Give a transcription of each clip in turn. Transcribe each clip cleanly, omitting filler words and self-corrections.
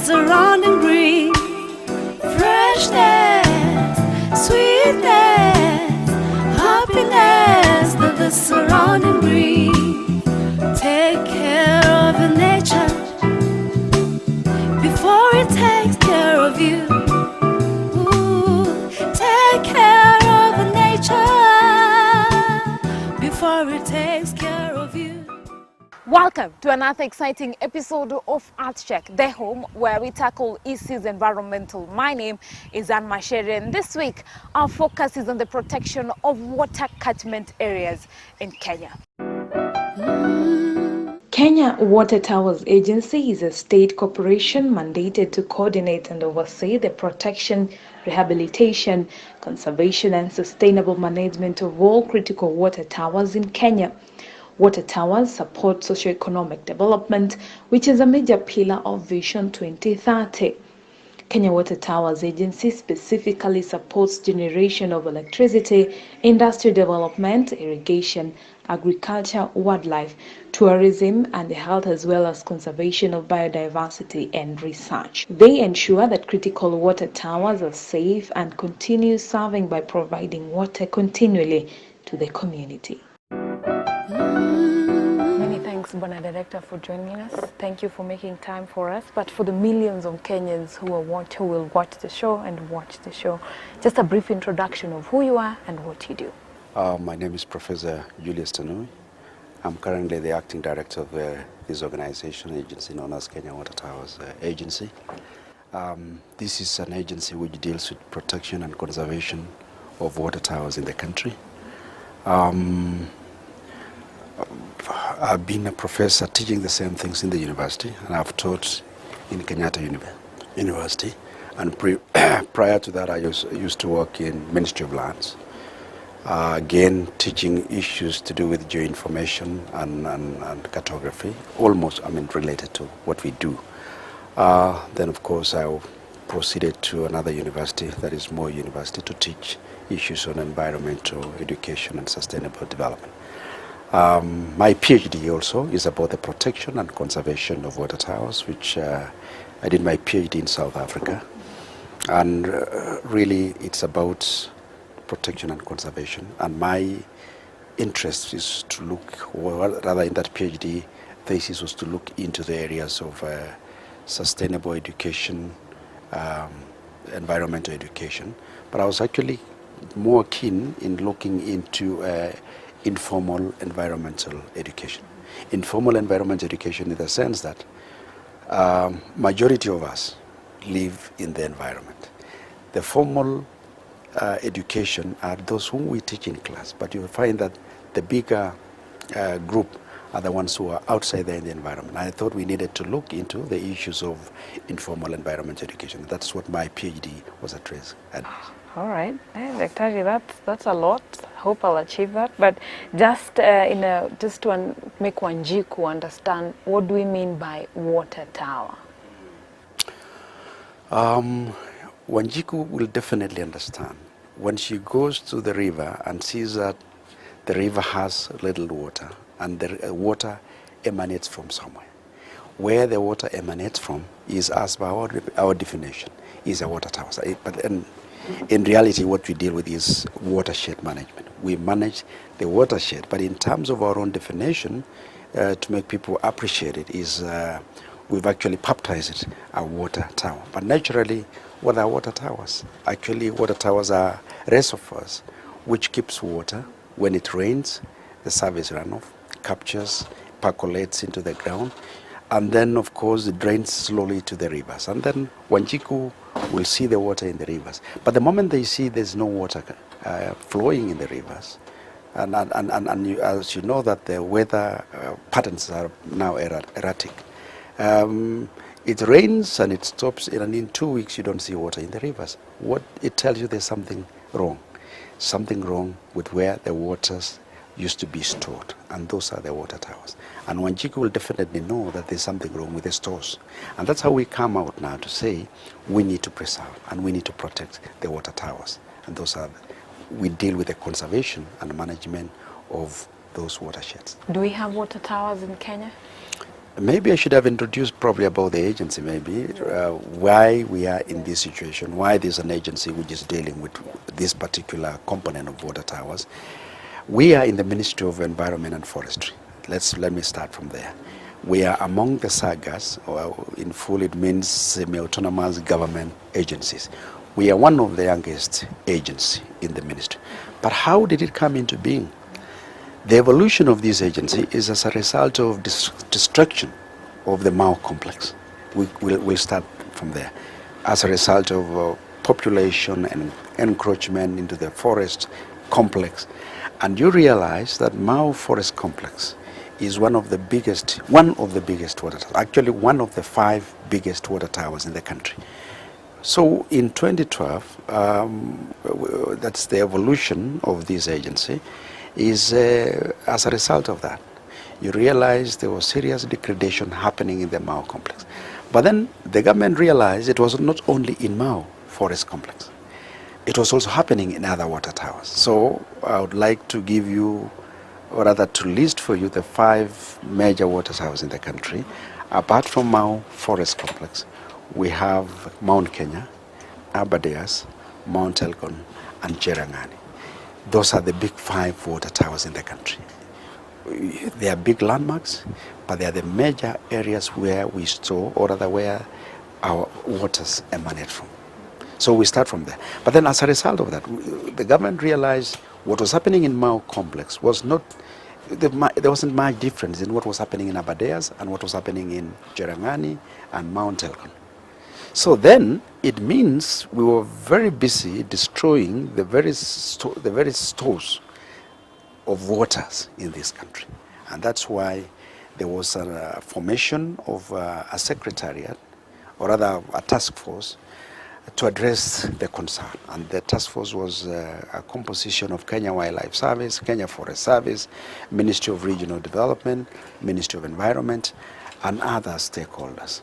surrounding green, freshness, sweetness, happiness that the surrounding green. Take care of the nature before it takes care of you. Ooh, take care of the nature before it takes care of you. Welcome to another exciting episode of Art Check, the home where we tackle issues environmental. My name is Anne Mashere, and this week our focus is on the protection of water catchment areas in Kenya. Kenya Water Towers Agency is a state corporation mandated to coordinate and oversee the protection, rehabilitation, conservation and sustainable management of all critical water towers in Kenya. Water towers support socio-economic development, which is a major pillar of Vision 2030. Kenya Water Towers Agency specifically supports generation of electricity, industry development, irrigation, agriculture, wildlife, tourism, and health, as well as conservation of biodiversity and research. They ensure that critical water towers are safe and continue serving by providing water continually to the community. Many thanks, Bwana Director, for joining us. Thank you for making time for us. But for the millions of Kenyans who will watch the show, just a brief introduction of who you are and what you do. My name is Professor Julius Tanui. I'm currently the acting director of this organization agency known as Kenya Water Towers Agency. This is an agency which deals with protection and conservation of water towers in the country. I've been a professor teaching the same things in the university, and I've taught in Kenyatta University. And prior to that, I used to work in Ministry of Lands. Again, teaching issues to do with geoinformation and cartography, almost, related to what we do. Then, of course, I proceeded to another university, that is Moi University, to teach issues on environmental education and sustainable development. My PhD also is about the protection and conservation of water towers, which I did my PhD in South Africa. And really, it's about protection and conservation. And my interest is to look, or rather in that PhD thesis was to look into the areas of sustainable education, environmental education. But I was actually more keen in looking into informal environmental education. Informal environmental education in the sense that majority of us live in the environment. The formal education are those whom we teach in class, but you will find that the bigger group are the ones who are outside there in the environment. I thought we needed to look into the issues of informal environmental education. That's what my PhD was addressing. All right, Daktari, that's a lot. Hope I'll achieve that. But just to make Wanjiku understand, what do we mean by water tower? Wanjiku will definitely understand when she goes to the river and sees that the river has little water and the water emanates from somewhere. Where the water emanates from is, as per our definition, is a water tower. But in reality, what we deal with is watershed management. We manage the watershed, but in terms of our own definition, to make people appreciate it, is we've actually baptized it a water tower. But naturally, what are water towers? Actually, water towers are reservoirs which keeps water. When it rains, the surface runoff captures, percolates into the ground, and then, of course, it drains slowly to the rivers. And then Wanjiku will see the water in the rivers. But the moment they see there's no water flowing in the rivers, and as you know that the weather patterns are now erratic, it rains and it stops, and in 2 weeks you don't see water in the rivers. What it tells you, there's something wrong with where the waters used to be stored, and those are the water towers. And Wanjiku will definitely know that there's something wrong with the stores. And that's how we come out now to say we need to preserve and we need to protect the water towers. And those are, we deal with the conservation and management of those watersheds. Do we have water towers in Kenya? Maybe I should have introduced probably about the agency, maybe, why we are in this situation, why there's an agency which is dealing with this particular component of water towers. We are in the Ministry of Environment and Forestry. Let me start from there. We are among the SAGAs, or in full it means semi-autonomous government agencies. We are one of the youngest agencies in the ministry. But how did it come into being? The evolution of this agency is as a result of destruction of the Mao complex. We'll start from there. As a result of population and encroachment into the forest complex. And you realize that Mao Forest Complex is one of the biggest water towers, actually one of the 5 biggest water towers in the country. So in 2012, that's the evolution of this agency, is as a result of that. You realize there was serious degradation happening in the Mao complex. But then the government realized it was not only in Mao Forest Complex, it was also happening in other water towers. So I would like to give you, or rather to list for you, the 5 major water towers in the country. Apart from Mao Forest Complex, we have Mount Kenya, Aberdares, Mount Elgon, and Cherangani. Those are the big 5 water towers in the country. They are big landmarks, but they are the major areas where we store, or rather where our waters emanate from. So we start from there. But then as a result of that, the government realized what was happening in Mao complex was not, there wasn't much difference in what was happening in Aberdares and what was happening in Cherangani and Mount Elgon. So then it means we were very busy destroying the very stores of waters in this country. And that's why there was a formation of a secretariat, or rather a task force, to address the concern. And the task force was a composition of Kenya Wildlife Service, Kenya Forest Service, Ministry of Regional Development, Ministry of Environment, and other stakeholders.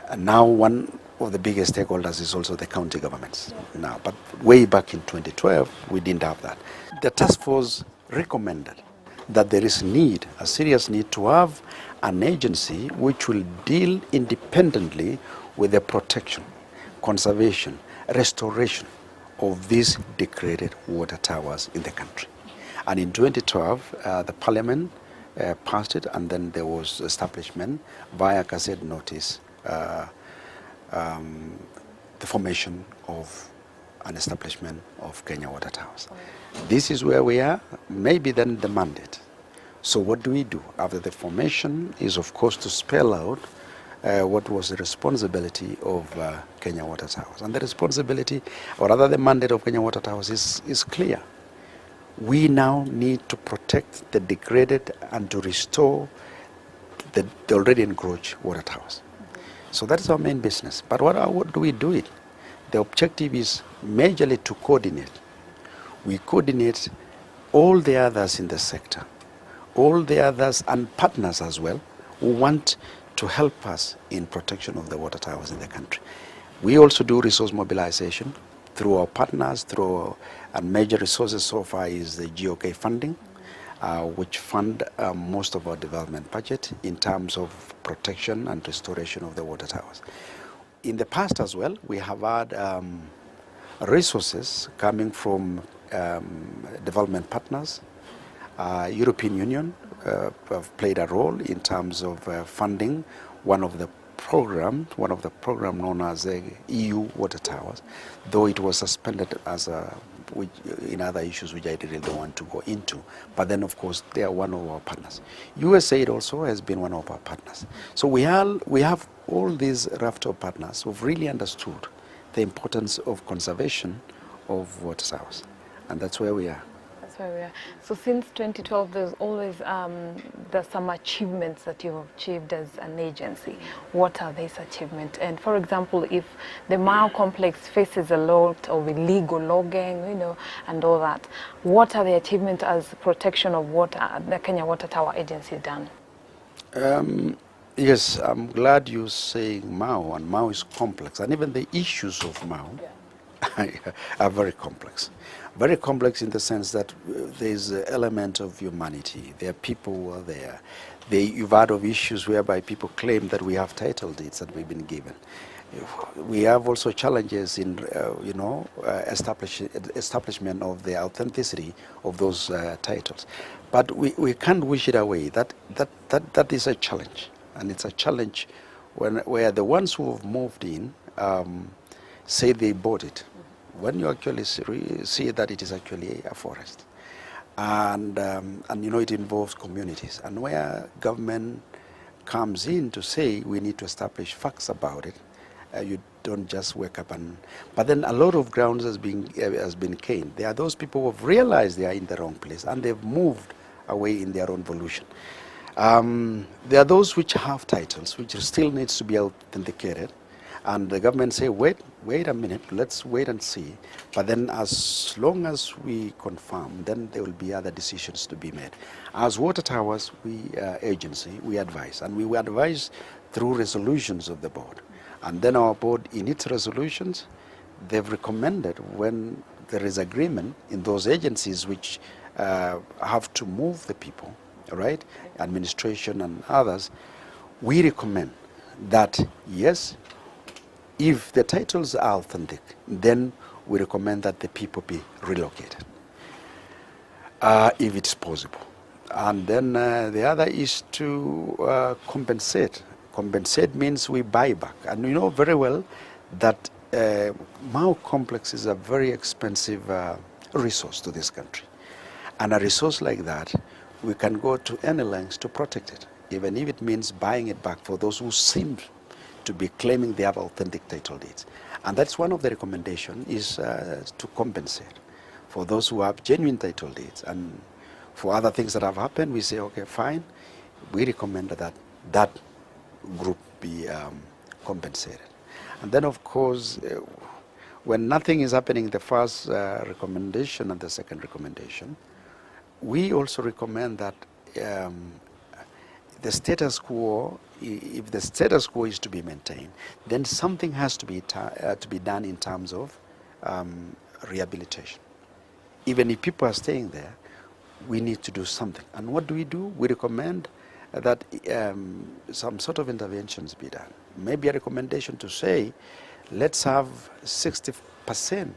And now one of the biggest stakeholders is also the county governments now. But way back in 2012, we didn't have that. The task force recommended that there is need, a serious need, to have an agency which will deal independently with the protection, conservation, restoration of these degraded water towers in the country. And in 2012, the parliament passed it, and then there was establishment via Gazette notice, the formation of an establishment of Kenya Water Towers. This is where we are, maybe then the mandate. So what do we do? After the formation is, of course, to spell out what was the responsibility of Kenya Water Towers. And the responsibility, or rather the mandate of Kenya Water Towers is clear. We now need to protect the degraded and to restore the already encroached water towers. So that is our main business. But what do we do it? The objective is majorly to coordinate. We coordinate all the others in the sector, all the others and partners as well, who want to help us in protection of the water towers in the country. We also do resource mobilization through our partners, and major resources so far is the GOK funding, which fund most of our development budget in terms of protection and restoration of the water towers. In the past as well, we have had resources coming from development partners. European Union have played a role in terms of funding one of the program known as the EU Water Towers, though it was suspended as in other issues which I really don't want to go into. But then, of course, they are one of our partners. USAID also has been one of our partners. So we have all these raft of partners who've really understood the importance of conservation of water towers. And that's where we are. That's where we are. So since 2012, there's always there's some achievements that you've achieved as an agency. What are these achievements? And for example, if the Mao complex faces a lot of illegal logging, and all that, what are the achievements as protection of water the Kenya Water Tower Agency done? Yes, I'm glad you're saying Mao, and Mao is complex, and even the issues of Mao are very complex. Very complex in the sense that there's an element of humanity. There are people who are there. You've heard of issues whereby people claim that we have title deeds that we've been given. We have also challenges in, establishment of the authenticity of those titles. But we can't wish it away. That is a challenge. And it's a challenge where the ones who have moved in say they bought it, when you actually see that it is actually a forest. And it involves communities. And where government comes in to say we need to establish facts about it, you don't just wake up and... But then a lot of ground has been gained. There are those people who have realized they are in the wrong place and they've moved away in their own volition. There are those which have titles, which still needs to be authenticated. And the government say, wait a minute, let's wait and see. But then as long as we confirm, then there will be other decisions to be made. As Water Towers, agency, we advise. And we advise through resolutions of the board. And then our board, in its resolutions, they've recommended when there is agreement in those agencies which have to move the people, right? Administration and others, we recommend that, yes, if the titles are authentic, then we recommend that the people be relocated, if it's possible. And then the other is to compensate. Compensate means we buy back. And you know very well that Mau complex is a very expensive resource to this country. And a resource like that, we can go to any lengths to protect it, even if it means buying it back for those who seem to be claiming they have authentic title deeds. And that's one of the recommendations, is to compensate for those who have genuine title deeds. And for other things that have happened, we say, okay, fine, we recommend that that group be compensated. And then, of course, when nothing is happening, the first recommendation and the second recommendation, we also recommend that the status quo, if the status quo is to be maintained, then something has to be done in terms of rehabilitation. Even if people are staying there, we need to do something. And what do? We recommend that some sort of interventions be done. Maybe a recommendation to say, let's have 60%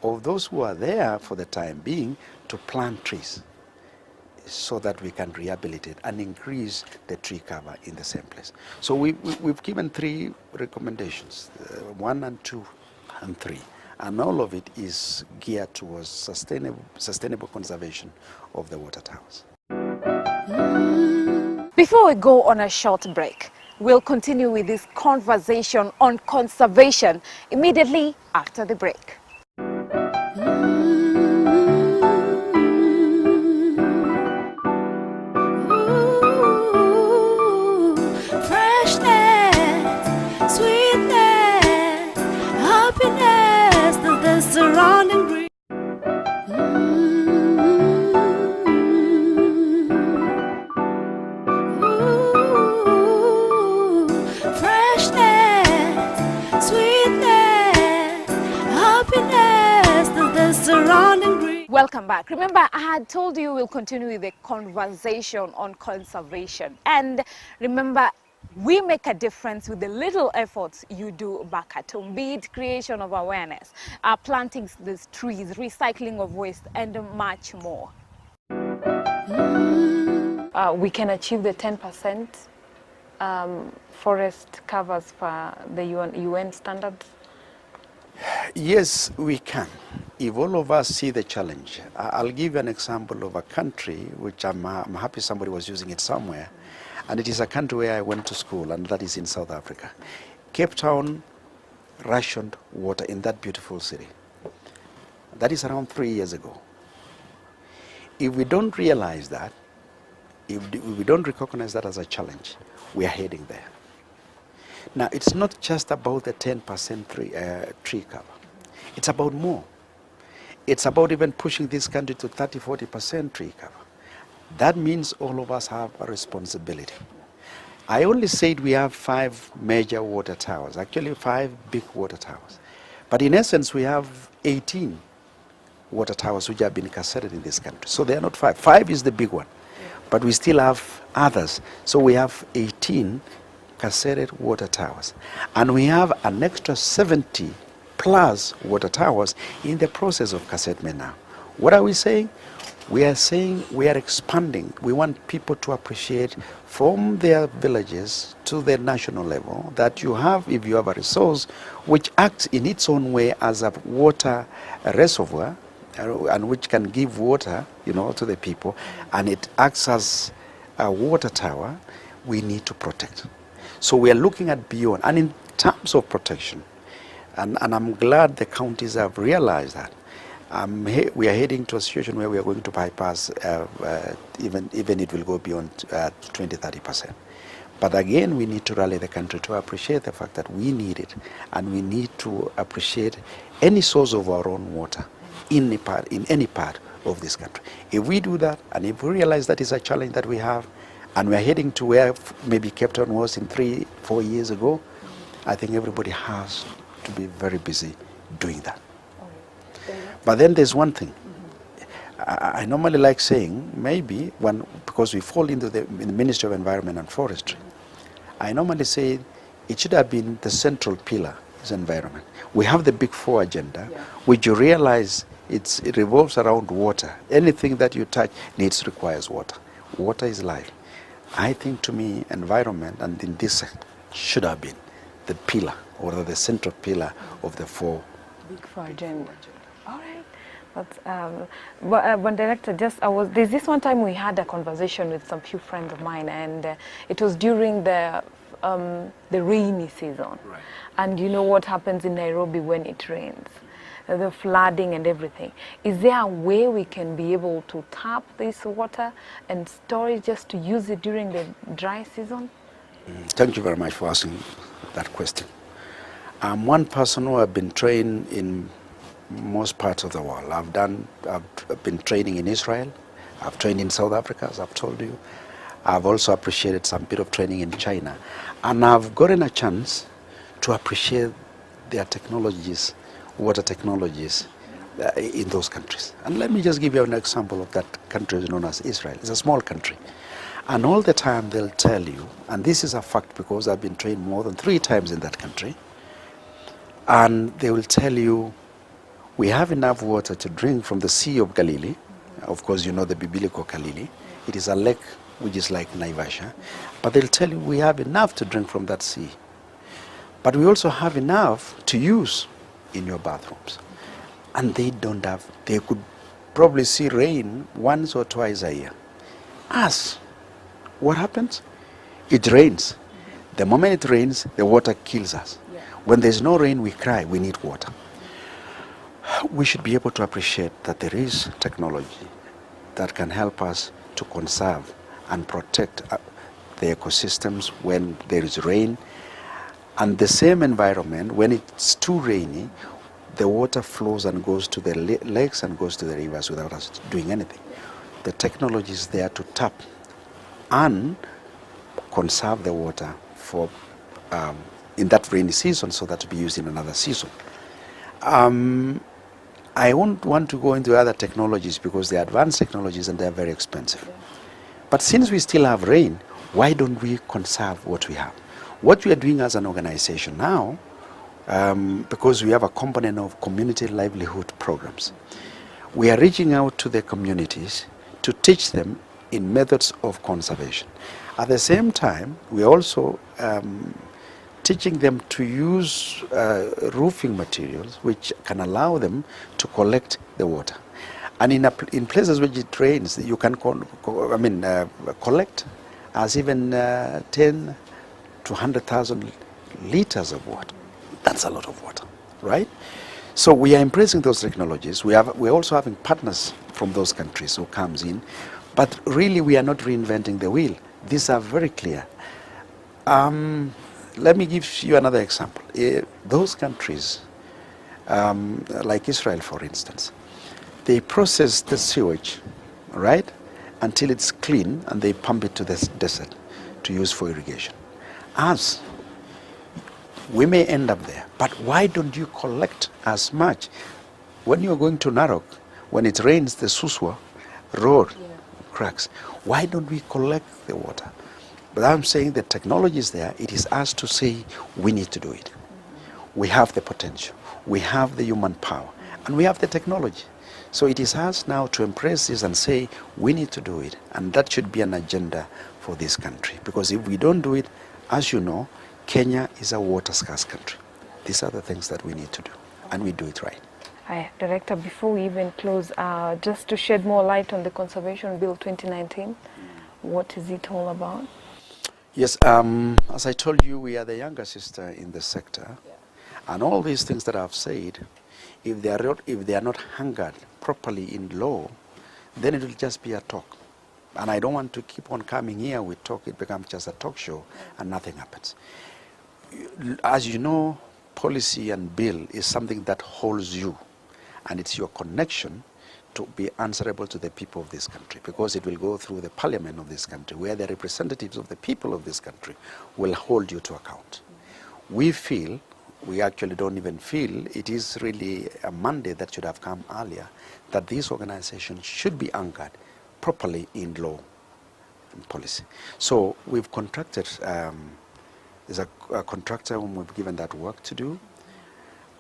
of those who are there for the time being to plant trees, so that we can rehabilitate and increase the tree cover in the same place. So we've given 3 recommendations, 1 and 2 and 3, and all of it is geared towards sustainable conservation of the water towers. Before we go on a short break, we'll continue with this conversation on conservation immediately after the break. Surrounding breeze. Freshness, sweetness, happiness, the surrounding breeze. Welcome back. Remember, I had told you we'll continue with the conversation on conservation. And remember, we make a difference with the little efforts you do back at home, be it creation of awareness, planting these trees, recycling of waste, and much more. We can achieve the 10% forest covers for the UN standards? Yes, we can. If all of us see the challenge, I'll give you an example of a country which I'm happy somebody was using it somewhere. And it is a country where I went to school, and that is in South Africa. Cape Town rationed water in that beautiful city. That is around 3 years ago. If we don't realize that, if we don't recognize that as a challenge, we are heading there. Now, it's not just about the 10% tree cover. It's about more. It's about even pushing this country to 30–40% tree cover. That means all of us have a responsibility. I only said we have 5 major water towers, actually 5 big water towers. But in essence, we have 18 water towers which have been cassetted in this country. So they are not 5. 5 is the big one. But we still have others. So we have 18 cassetted water towers. And we have an extra 70 plus water towers in the process of cassettement now. What are we saying? We are saying we are expanding. We want people to appreciate from their villages to the national level that you have, if you have a resource which acts in its own way as a water reservoir, and which can give water, to the people, and it acts as a water tower, we need to protect. So we are looking at beyond, and in terms of protection, and I'm glad the counties have realized that. We are heading to a situation where we are going to bypass, even it will go beyond 20-30%. But again, we need to rally the country to appreciate the fact that we need it, and we need to appreciate any source of our own water in any part of this country. If we do that, and if we realize that is a challenge that we have, and we're heading to where maybe Cape Town was in 3-4 years ago, I think everybody has to be very busy doing that. But then there's one thing. I normally like saying, maybe, because we fall into the Ministry of Environment and Forestry, I normally say it should have been the central pillar is environment. We have the Big Four agenda, which you realize it revolves around water. Anything that you touch requires water. Water is life. I think, to me, environment, and in this should have been the pillar, or the central pillar of the Big Four agenda. All right. But Director, there's this one time we had a conversation with some few friends of mine, and it was during the rainy season. Right. And you know what happens in Nairobi when it rains, the flooding and everything. Is there a way we can be able to tap this water and store it just to use it during the dry season? Thank you very much for asking that question. I'm one person who have been trained in most parts of the world. I've been training in Israel. I've trained in South Africa, as I've told you. I've also appreciated some bit of training in China. And I've gotten a chance to appreciate their technologies, water technologies, in those countries. And let me just give you an example of that country known as Israel. It's a small country. And all the time they'll tell you, and this is a fact because I've been trained more than 3 times in that country, and they will tell you, we have enough water to drink from the Sea of Galilee. Of course, you know the biblical Galilee. It is a lake which is like Naivasha. But they'll tell you we have enough to drink from that sea. But we also have enough to use in your bathrooms. And they don't have, they could probably see rain once or twice a year. Us, what happens? It rains. The moment it rains, the water kills us. When there's no rain, we cry, we need water. We should be able to appreciate that there is technology that can help us to conserve and protect the ecosystems when there is rain. And the same environment, when it's too rainy, the water flows and goes to the lakes and goes to the rivers without us doing anything. The technology is there to tap and conserve the water for in that rainy season, so that to be used in another season. I won't want to go into other technologies because they're advanced technologies and they're very expensive. But since we still have rain, why don't we conserve what we have? What we are doing as an organization now, because we have a component of community livelihood programs, we are reaching out to the communities to teach them in methods of conservation. At the same time, we are also teaching them to use roofing materials which can allow them to collect the water. And in places where it rains, you can collect as even 10 to 100,000 liters of water. That's a lot of water, right? So we are embracing those technologies. We're also having partners from those countries who comes in, but really we are not reinventing the wheel. These are very clear. Let me give you another example. Those countries, like Israel, for instance, they process the sewage, right, until it's clean, and they pump it to the desert to use for irrigation. Us, We may end up there, but why don't you collect as much? When you're going to Narok, when it rains, the Suswa road cracks. Why don't we collect the water? But I'm saying the technology is there. It is us to say we need to do it. We have the potential, we have the human power, and we have the technology. So it is us now to embrace this and say we need to do it, and that should be an agenda for this country. Because if we don't do it, as you know, Kenya is a water scarce country. These are the things that we need to do, and we do it right. Hi, Director, before we even close, just to shed more light on the Conservation Bill 2019, what is it all about? Yes, as I told you, we are the younger sister in the sector. And all these things that I've said, if they are not anchored properly in law, then it will just be a talk. And I don't want to keep on coming here with talk. It becomes just a talk show and nothing happens. As you know, policy and bill is something that holds you, and it's your connection to be answerable to the people of this country, because it will go through the parliament of this country, where the representatives of the people of this country will hold you to account. We feel, we actually don't even feel, it is really a mandate that should have come earlier, that this organization should be anchored properly in law and policy. So we've contracted, there's a contractor whom we've given that work to do,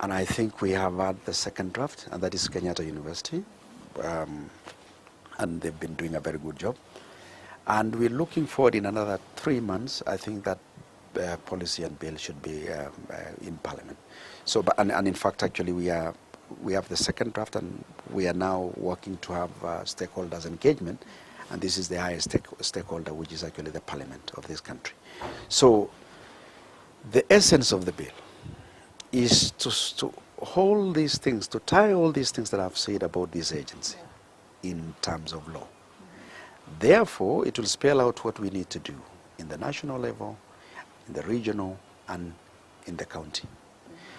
and I think we have had the second draft, and that is Kenyatta University. And they've been doing a very good job. And we're looking forward in another 3 months, I think that policy and bill should be in Parliament. So, and in fact, actually, we have the second draft, and we are now working to have stakeholders engagement, and this is the highest stakeholder, which is actually the Parliament of this country. So, the essence of the bill is to hold these things, to tie all these things that I've said about this agency in terms of law. Therefore, it will spell out what we need to do in the national level, in the regional, and in the county.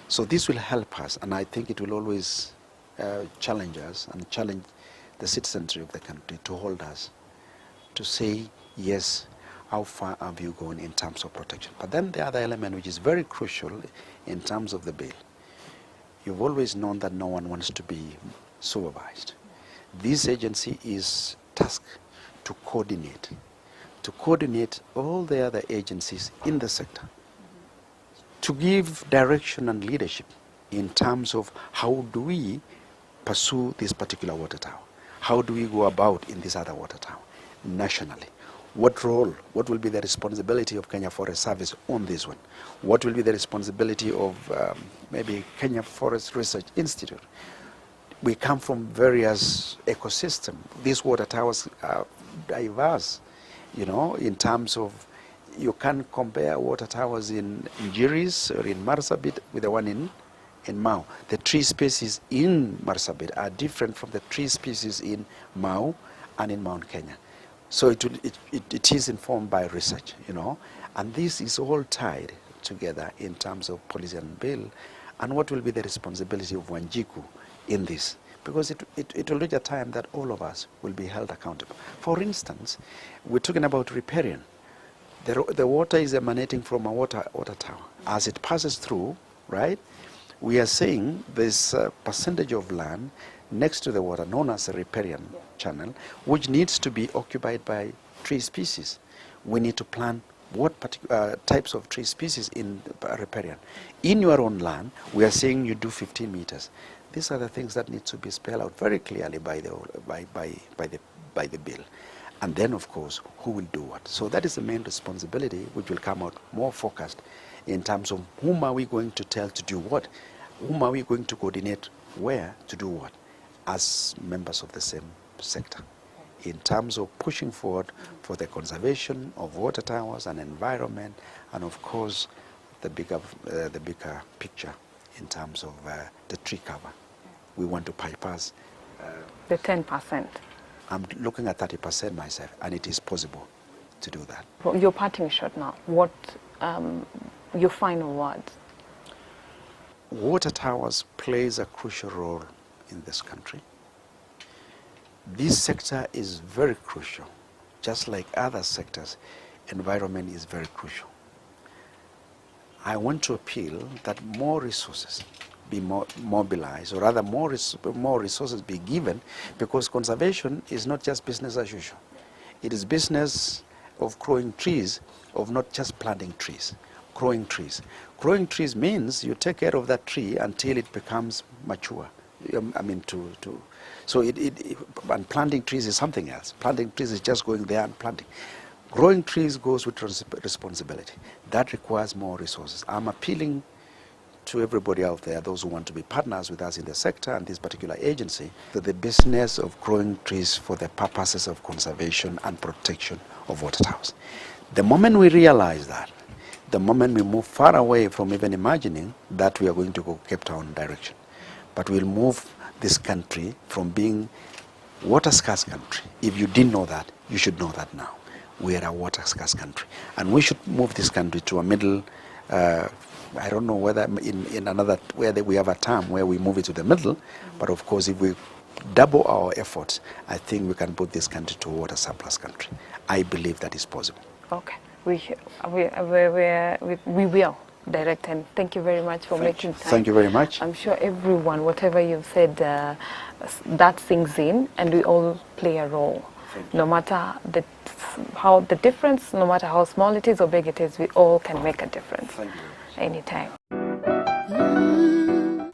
So this will help us, and I think it will always challenge us and challenge the citizenry of the country to hold us, to say, yes, how far have you gone in terms of protection? But then the other element, which is very crucial in terms of the bill, you've always known that no one wants to be supervised. This agency is tasked to coordinate all the other agencies in the sector, to give direction and leadership in terms of how do we pursue this particular water tower? How do we go about in this other water tower nationally? What role, what will be the responsibility of Kenya Forest Service on this one? What will be the responsibility of maybe Kenya Forest Research Institute? We come from various ecosystems. These water towers are diverse, you know, in terms of, you can't compare water towers in Jiris or in Marsabit with the one in Mau. The tree species in Marsabit are different from the tree species in Mau and in Mount Kenya. So it is informed by research, you know, and this is all tied together in terms of policy and bill, and what will be the responsibility of Wanjiku in this, because it will reach a time that all of us will be held accountable. For instance, we're talking about riparian. The water is emanating from a water tower. As it passes through, right, we are saying this percentage of land next to the water, known as a riparian channel, which needs to be occupied by tree species. We need to plan what types of tree species in riparian. In your own land, we are saying you do 15 meters. These are the things that need to be spelled out very clearly by the bill. And then, of course, who will do what. So that is the main responsibility, which will come out more focused in terms of whom are we going to tell to do what, whom are we going to coordinate where to do what, as members of the same sector, in terms of pushing forward for the conservation of water towers and environment, and of course the bigger picture in terms of the tree cover. We want to bypass The 10%. I'm looking at 30% myself, and it is possible to do that. Well, you're parting short now. What your final words? Water towers plays a crucial role in this country. This sector is very crucial. Just like other sectors, environment is very crucial. I want to appeal that more resources be mobilized, or rather more resources be given, because conservation is not just business as usual. It is business of growing trees, of not just planting trees, growing trees. Growing trees means you take care of that tree until it becomes mature. I mean, so and planting trees is something else. Planting trees is just going there and planting. Growing trees goes with responsibility. That requires more resources. I'm appealing to everybody out there, those who want to be partners with us in the sector and this particular agency, that the business of growing trees for the purposes of conservation and protection of water towers. The moment we realize that, the moment we move far away from even imagining that we are going to go Cape Town direction, but we'll move this country from being water scarce country. If you didn't know that, you should know that now. We are a water scarce country, and we should move this country to a middle. I don't know whether in another where we have a term where we move it to the middle, but of course, if we double our efforts, I think we can put this country to a water surplus country. I believe that is possible. Okay, we will direct, and thank you very much for making time. Thank you very much. I'm sure everyone, whatever you've said, that sinks in, and we all play a role. No matter how the difference, no matter how small it is or big it is, we all can make a difference. Thank you. Anytime.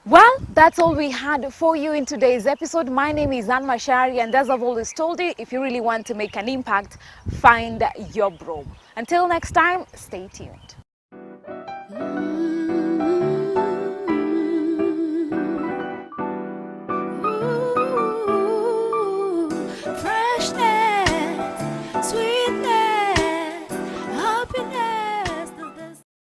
Well, that's all we had for you in today's episode. My name is Anne Mashari, and as I've always told you, if you really want to make an impact, find your broom. Until next time, stay tuned.